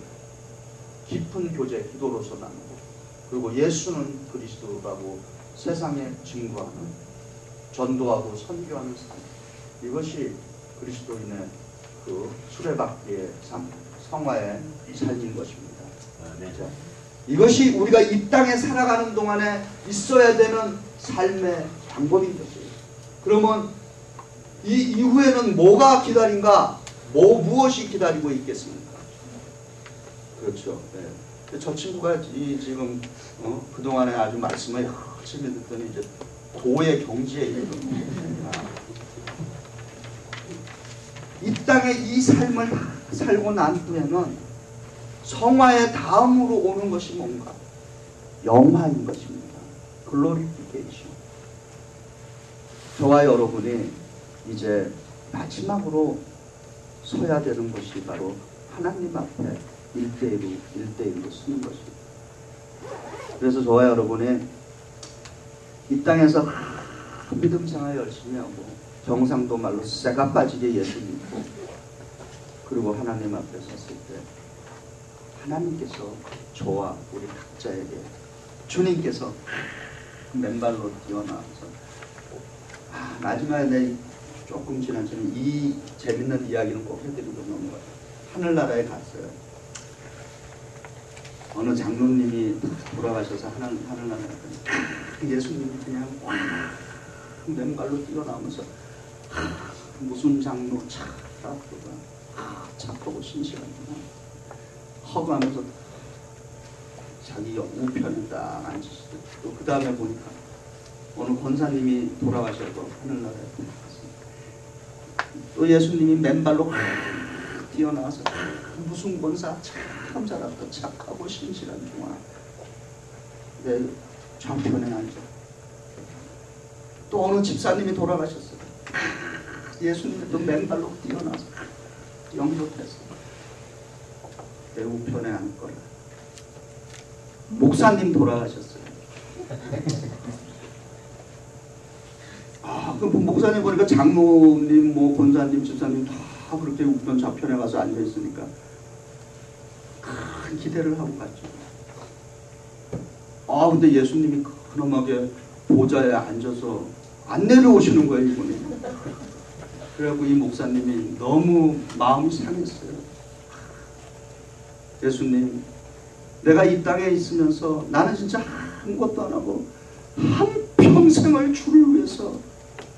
깊은 교제 기도로서 나누고 그리고 예수는 그리스도라고 세상에 증거하는 전도하고 선교하는 삶 이것이 그리스도인의 그 수레바퀴의 삶 성화의 삶인 것입니다. 자, 이것이 우리가 이 땅에 살아가는 동안에 있어야 되는 삶의 방법인 것이에요. 그러면 이 이후에는 뭐가 기다린가? 무엇이 기다리고 있겠습니까? 그렇죠. 네. 저 친구가 지금 그동안에 아주 말씀을 열심히 듣더니 이제 도의 경지에 이르는 이 땅에 이 삶을 살고 난 후에는 성화의 다음으로 오는 것이 뭔가? 영화인 것입니다. 글로리피케이션. 저와 여러분이 이제 마지막으로 서야 되는 것이 바로 하나님 앞에 1대1로 쓰는 것입니다. 그래서 저와 여러분이 이 땅에서 믿음 생활 열심히 하고 경상도 말로 쇠가 빠지게 예수 믿고 그리고 하나님 앞에 섰을 때 하나님께서 저와 우리 각자에게 주님께서 맨발로 뛰어나와서 마지막에 내 조금 지난 전에 이 재밌는 이야기는 꼭 해드리고 넘어가요. 하늘나라에 갔어요. 어느 장로님이 돌아가셔서 하늘나라에 갔더니 예수님이 그냥 맨발로 뛰어나오면서 무슨 장로 착하고 신실하구나 허구하면서 자기 우편에 딱 앉으시고 또 그 다음에 보니까 어느 권사님이 돌아가셔서 하늘나라에 갔습니다. 또 예수님이 맨발로 뛰어나와서 무슨 권사 참 잘한다 착하고 신실한 종아 내 좌편에 앉아. 또 어느 집사님이 돌아가셨어요. 예수님이 또 맨발로 뛰어나서 영접했어. 내 우편에 앉거라. 목사님 돌아가셨어요. 그 목사님 보니까 장로님, 권사님, 집사님 다 그렇게 우편 좌편에 가서 앉아 있으니까 큰 기대를 하고 갔죠. 근데 예수님이 그놈하게 보좌에 앉아서 안 내려오시는 거예요, 이분이. 그래갖고 이 목사님이 너무 마음이 상했어요. 예수님, 내가 이 땅에 있으면서 나는 진짜 아무것도 안 하고 한평생을 주를 위해서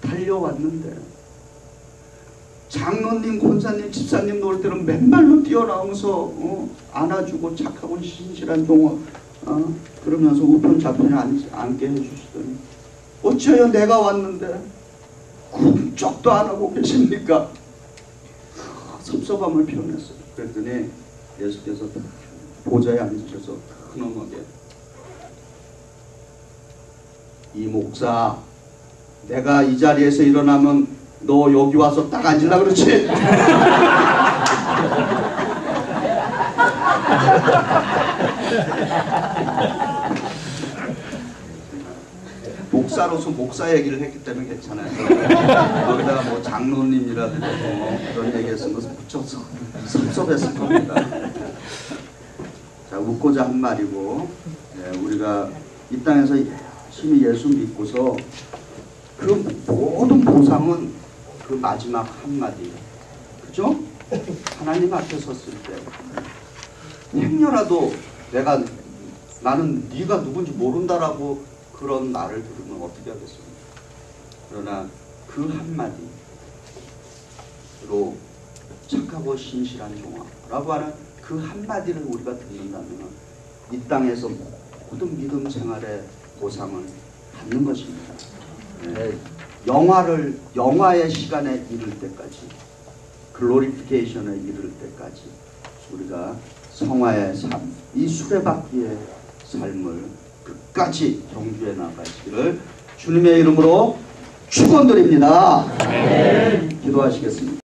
달려왔는데 장로님, 권사님, 집사님 놓을 때는 맨발로 뛰어나오면서 안아주고 착하고 신실한 종어 그러면서 우편 좌편에 앉게 해주시더니 어째요 내가 왔는데 꿈쩍도 안 하고 계십니까? 섭섭함을 표현했어요. 그랬더니 예수께서 보좌에 앉으셔서 큰엄하게 이 목사 내가 이 자리에서 일어나면 너 여기 와서 딱 앉으려고 그러지? 목사로서 목사 얘기를 했기 때문에 괜찮아요. 거기다가 뭐 장로님이라든지 그런 얘기했으면 붙여서 섭섭했을 겁니다. 자, 웃고자 한 말이고 우리가 이 땅에서 열심히 예수 믿고서 그 모든 보상은 그 마지막 한마디 그죠? 하나님 앞에 섰을 때 행여라도 나는 네가 누군지 모른다라고 그런 말을 들으면 어떻게 하겠습니까? 그러나 그 한마디로 착하고 신실한 종아라고 하는 그 한마디를 우리가 듣는다면 이 땅에서 모든 믿음 생활의 보상을 갖는 것입니다. 네. 영화의 시간에 이를 때까지, 글로리피케이션에 이를 때까지 우리가 성화의 삶, 이 수레바퀴의 삶을 끝까지 경주해 나가시기를 주님의 이름으로 축원드립니다. 기도하시겠습니다.